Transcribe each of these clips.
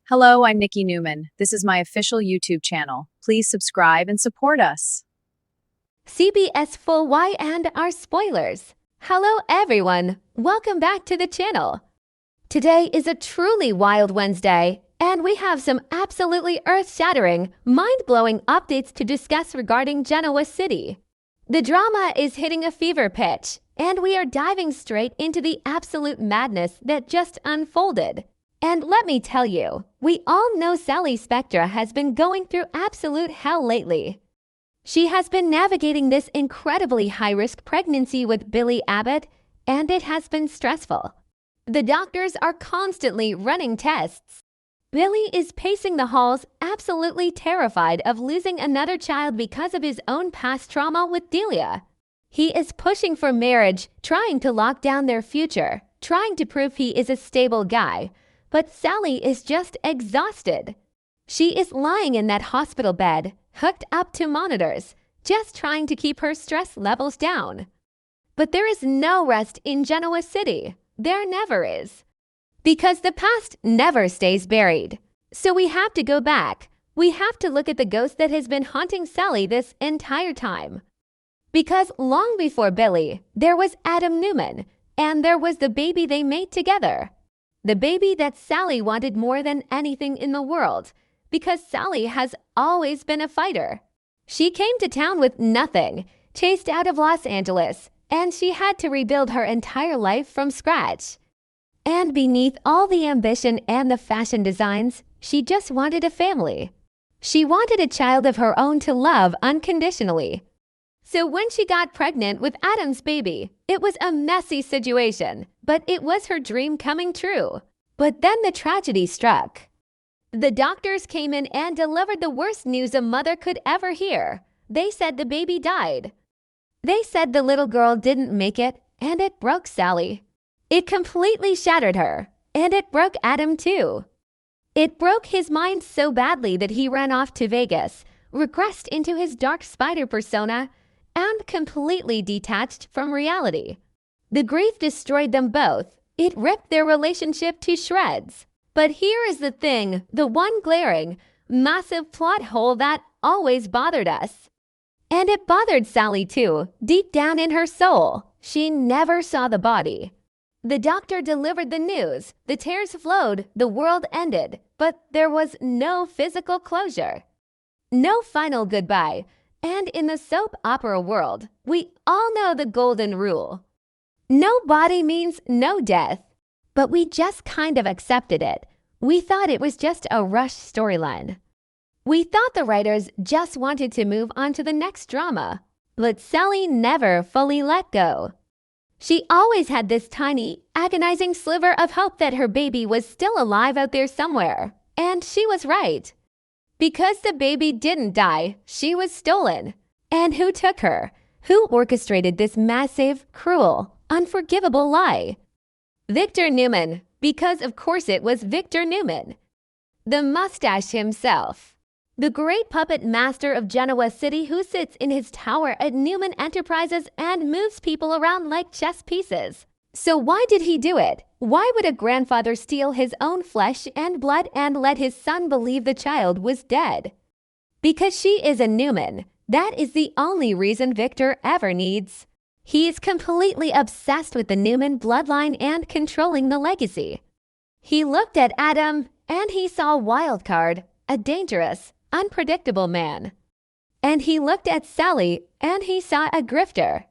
Hello, I'm Nikki Newman. This is my official YouTube channel. Please subscribe and support us. CBS Y&R Spoilers. Hello everyone, welcome back to the channel. Today is a truly wild Wednesday, and we have some absolutely earth-shattering, mind-blowing updates to discuss regarding Genoa City. The drama is hitting a fever pitch, and we are diving straight into the absolute madness that just unfolded. And let me tell you, we all know Sally Spectra has been going through absolute hell lately. She has been navigating this incredibly high-risk pregnancy with Billy Abbott, and it has been stressful. The doctors are constantly running tests. Billy is pacing the halls, absolutely terrified of losing another child because of his own past trauma with Delia. He is pushing for marriage, trying to lock down their future, trying to prove he is a stable guy. But Sally is just exhausted. She is lying in that hospital bed, hooked up to monitors, just trying to keep her stress levels down. But there is no rest in Genoa City. There never is. Because the past never stays buried. So we have to go back. We have to look at the ghost that has been haunting Sally this entire time. Because long before Billy, there was Adam Newman, and there was the baby they made together. The baby that Sally wanted more than anything in the world, because Sally has always been a fighter. She came to town with nothing, chased out of Los Angeles, and she had to rebuild her entire life from scratch. And beneath all the ambition and the fashion designs, she just wanted a family. She wanted a child of her own to love unconditionally. So when she got pregnant with Adam's baby, it was a messy situation, but it was her dream coming true. But then the tragedy struck. The doctors came in and delivered the worst news a mother could ever hear. They said the baby died. They said the little girl didn't make it, and it broke Sally. It completely shattered her, and it broke Adam too. It broke his mind so badly that he ran off to Vegas, regressed into his dark spider persona, and completely detached from reality. The grief destroyed them both. It ripped their relationship to shreds. But here is the thing, the one glaring, massive plot hole that always bothered us. And it bothered Sally too, deep down in her soul. She never saw the body. The doctor delivered the news, the tears flowed, the world ended, but there was no physical closure. No final goodbye. And in the soap opera world, we all know the golden rule. No body means no death. But we just kind of accepted it. We thought it was just a rushed storyline. We thought the writers just wanted to move on to the next drama. But Sally never fully let go. She always had this tiny, agonizing sliver of hope that her baby was still alive out there somewhere. And she was right. Because the baby didn't die, she was stolen. And who took her? Who orchestrated this massive, cruel, unforgivable lie? Victor Newman, because of course it was Victor Newman. The mustache himself. The great puppet master of Genoa City who sits in his tower at Newman Enterprises and moves people around like chess pieces. So why did he do it? Why would a grandfather steal his own flesh and blood and let his son believe the child was dead? Because she is a Newman. That is the only reason Victor ever needs. He is completely obsessed with the Newman bloodline and controlling the legacy. He looked at Adam and he saw Wildcard, a dangerous, unpredictable man. And he looked at Sally and he saw a grifter.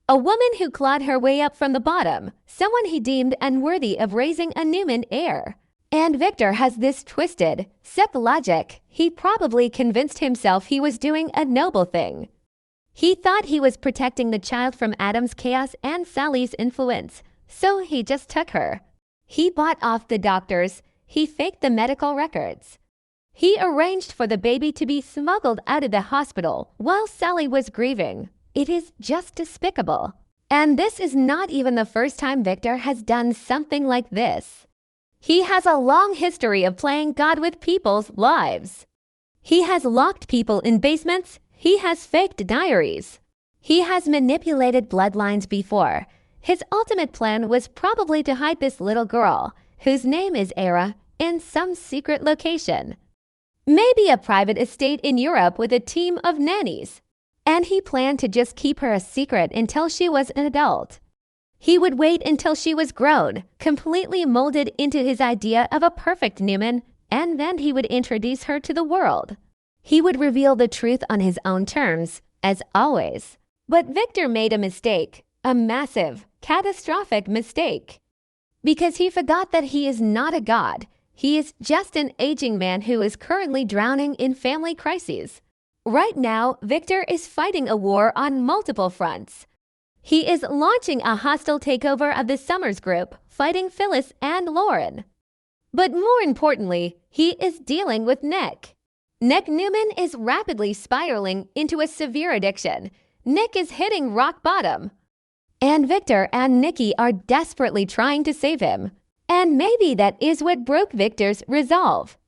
A woman who clawed her way up from the bottom, someone he deemed unworthy of raising a Newman heir. And Victor has this twisted, sick logic. He probably convinced himself he was doing a noble thing. He thought he was protecting the child from Adam's chaos and Sally's influence, so he just took her. He bought off the doctors. He faked the medical records. He arranged for the baby to be smuggled out of the hospital while Sally was grieving. It is just despicable. And this is not even the first time Victor has done something like this. He has a long history of playing God with people's lives. He has locked people in basements. He has faked diaries. He has manipulated bloodlines before. His ultimate plan was probably to hide this little girl, whose name is Era, in some secret location. Maybe a private estate in Europe with a team of nannies. And he planned to just keep her a secret until she was an adult. He would wait until she was grown, completely molded into his idea of a perfect Newman, and then he would introduce her to the world. He would reveal the truth on his own terms, as always. But Victor made a mistake, a massive, catastrophic mistake. Because he forgot that he is not a god. He is just an aging man who is currently drowning in family crises. Right now, Victor is fighting a war on multiple fronts. He is launching a hostile takeover of the Summers Group, fighting Phyllis and Lauren. But more importantly, he is dealing with Nick. Nick Newman is rapidly spiraling into a severe addiction. Nick is hitting rock bottom. And Victor and Nikki are desperately trying to save him. And maybe that is what broke Victor's resolve.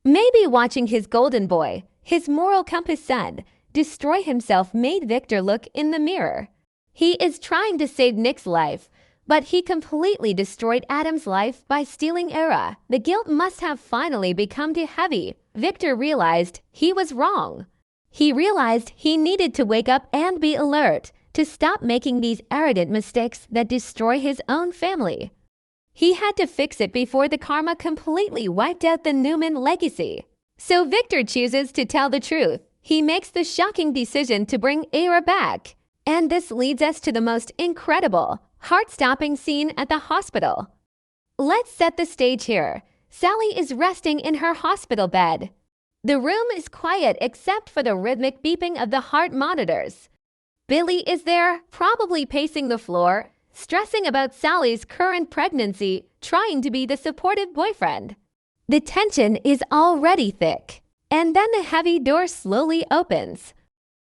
Maybe watching his golden boy, his moral compass son, destroy himself made Victor look in the mirror. He is trying to save Nick's life, but he completely destroyed Adam's life by stealing Era. The guilt must have finally become too heavy. Victor realized he was wrong. He realized he needed to wake up and be alert, to stop making these arrogant mistakes that destroy his own family. He had to fix it before the karma completely wiped out the Newman legacy. So Victor chooses to tell the truth. He makes the shocking decision to bring Era back. And this leads us to the most incredible, heart-stopping scene at the hospital. Let's set the stage here. Sally is resting in her hospital bed. The room is quiet except for the rhythmic beeping of the heart monitors. Billy is there, probably pacing the floor, stressing about Sally's current pregnancy, trying to be the supportive boyfriend. The tension is already thick, and then the heavy door slowly opens.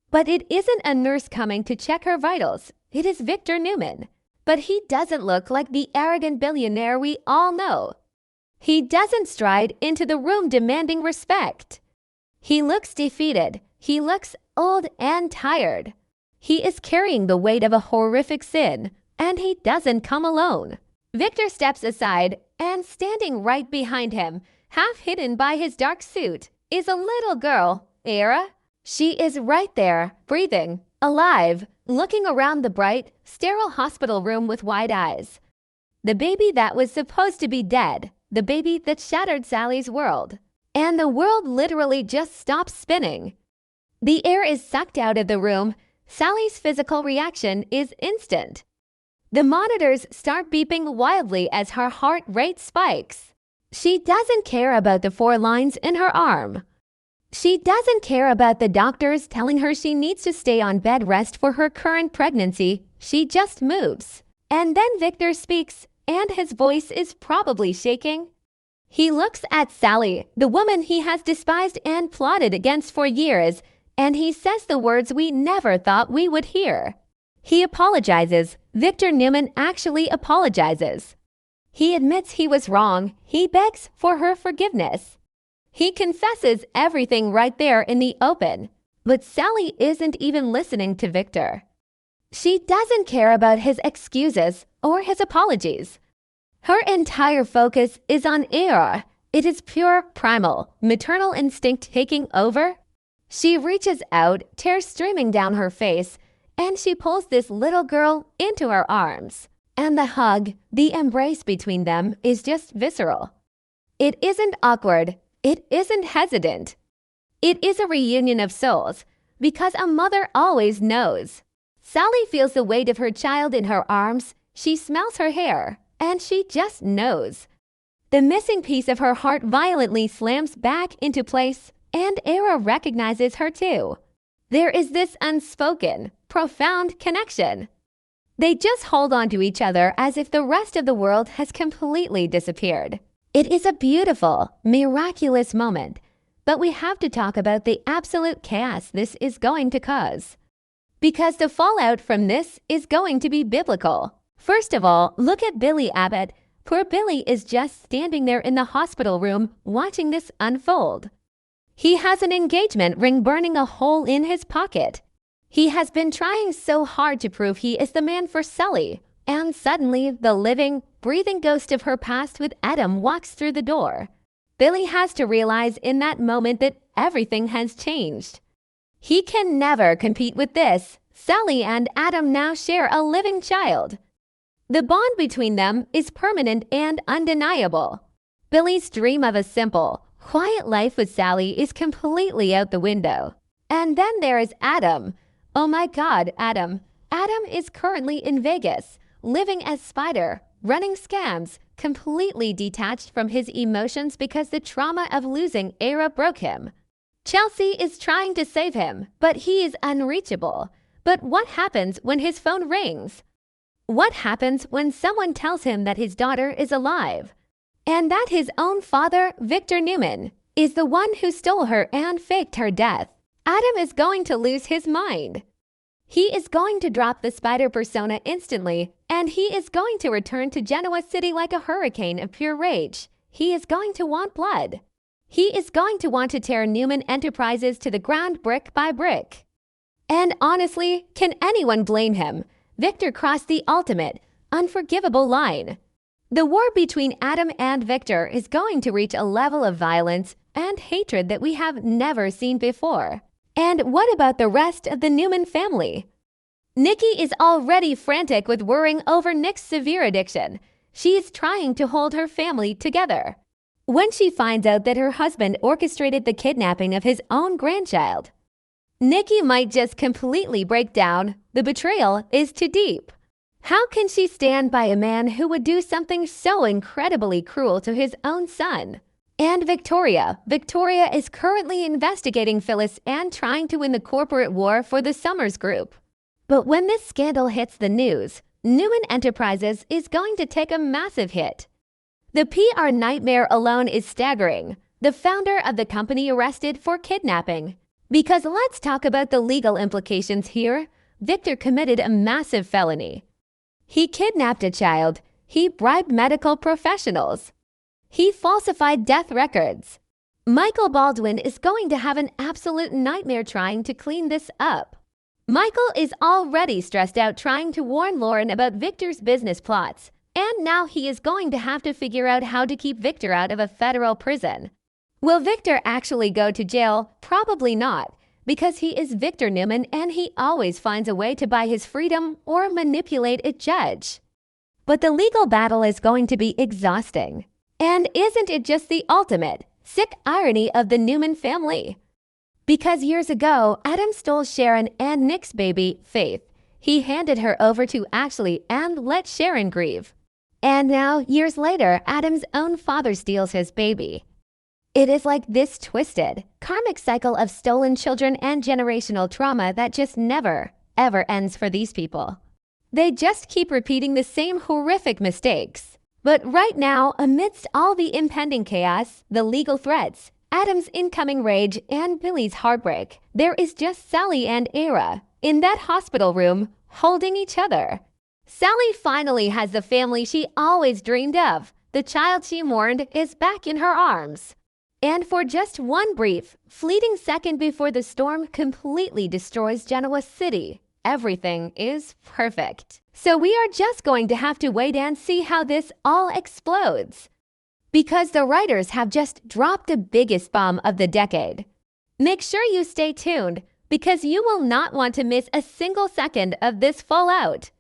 But it isn't a nurse coming to check her vitals. It is Victor Newman. But he doesn't look like the arrogant billionaire we all know. He doesn't stride into the room demanding respect. He looks defeated. He looks old and tired. He is carrying the weight of a horrific sin, and he doesn't come alone. Victor steps aside, and standing right behind him, half hidden by his dark suit, is a little girl, Era. She is right there, breathing, alive, looking around the bright, sterile hospital room with wide eyes. The baby that was supposed to be dead, the baby that shattered Sally's world. And the world literally just stops spinning. The air is sucked out of the room. Sally's physical reaction is instant. The monitors start beeping wildly as her heart rate spikes. She doesn't care about the 4 lines in her arm. She doesn't care about the doctors telling her she needs to stay on bed rest for her current pregnancy. She just moves. And then Victor speaks, and his voice is probably shaking. He looks at Sally, the woman he has despised and plotted against for years, and he says the words we never thought we would hear. He apologizes. Victor Newman actually apologizes. He admits he was wrong. He begs for her forgiveness. He confesses everything right there in the open. But Sally isn't even listening to Victor. She doesn't care about his excuses or his apologies. Her entire focus is on Era. It is pure, primal, maternal instinct taking over. She reaches out, tears streaming down her face, and she pulls this little girl into her arms. And the hug, the embrace between them is just visceral. It isn't awkward. It isn't hesitant. It is a reunion of souls, because a mother always knows. Sally feels the weight of her child in her arms. She smells her hair, and she just knows. The missing piece of her heart violently slams back into place, and Era recognizes her too. There is this unspoken, profound connection. They just hold on to each other as if the rest of the world has completely disappeared. It is a beautiful, miraculous moment, but we have to talk about the absolute chaos this is going to cause. Because the fallout from this is going to be biblical. First of all, look at Billy Abbott. Poor Billy is just standing there in the hospital room watching this unfold. He has an engagement ring burning a hole in his pocket. He has been trying so hard to prove he is the man for Sally, and suddenly the living, breathing ghost of her past with Adam walks through the door. Billy has to realize in that moment that everything has changed. He can never compete with this. Sally and Adam now share a living child. The bond between them is permanent and undeniable. Billy's dream of a simple, quiet life with Sally is completely out the window. And then there is Adam. Oh my God, Adam. Adam is currently in Vegas, living as Spider, running scams, completely detached from his emotions because the trauma of losing Era broke him. Chelsea is trying to save him, but he is unreachable. But what happens when his phone rings? What happens when someone tells him that his daughter is alive? And that his own father, Victor Newman, is the one who stole her and faked her death. Adam is going to lose his mind. He is going to drop the Spider persona instantly, and he is going to return to Genoa City like a hurricane of pure rage. He is going to want blood. He is going to want to tear Newman Enterprises to the ground brick by brick. And honestly, can anyone blame him? Victor crossed the ultimate, unforgivable line. The war between Adam and Victor is going to reach a level of violence and hatred that we have never seen before. And what about the rest of the Newman family? Nikki is already frantic with worrying over Nick's severe addiction. She is trying to hold her family together. When she finds out that her husband orchestrated the kidnapping of his own grandchild, Nikki might just completely break down. The betrayal is too deep. How can she stand by a man who would do something so incredibly cruel to his own son? And Victoria is currently investigating Phyllis and trying to win the corporate war for the Summers Group. But when this scandal hits the news, Newman Enterprises is going to take a massive hit. The PR nightmare alone is staggering. The founder of the company arrested for kidnapping. Because let's talk about the legal implications here. Victor committed a massive felony. He kidnapped a child. He bribed medical professionals. He falsified death records. Michael Baldwin is going to have an absolute nightmare trying to clean this up. Michael is already stressed out trying to warn Lauren about Victor's business plots, and now he is going to have to figure out how to keep Victor out of a federal prison. Will Victor actually go to jail? Probably not, because he is Victor Newman and he always finds a way to buy his freedom or manipulate a judge. But the legal battle is going to be exhausting. And isn't it just the ultimate sick irony of the Newman family? Because years ago, Adam stole Sharon and Nick's baby, Faith. He handed her over to Ashley and let Sharon grieve. And now, years later, Adam's own father steals his baby. It is like this twisted, karmic cycle of stolen children and generational trauma that just never, ever ends for these people. They just keep repeating the same horrific mistakes. But right now, amidst all the impending chaos, the legal threats, Adam's incoming rage, and Billy's heartbreak, there is just Sally and Era in that hospital room holding each other. Sally finally has the family she always dreamed of. The child she mourned is back in her arms. And for just one brief, fleeting second before the storm completely destroys Genoa City, everything is perfect. So we are just going to have to wait and see how this all explodes. Because the writers have just dropped the biggest bomb of the decade. Make sure you stay tuned, because you will not want to miss a single second of this fallout.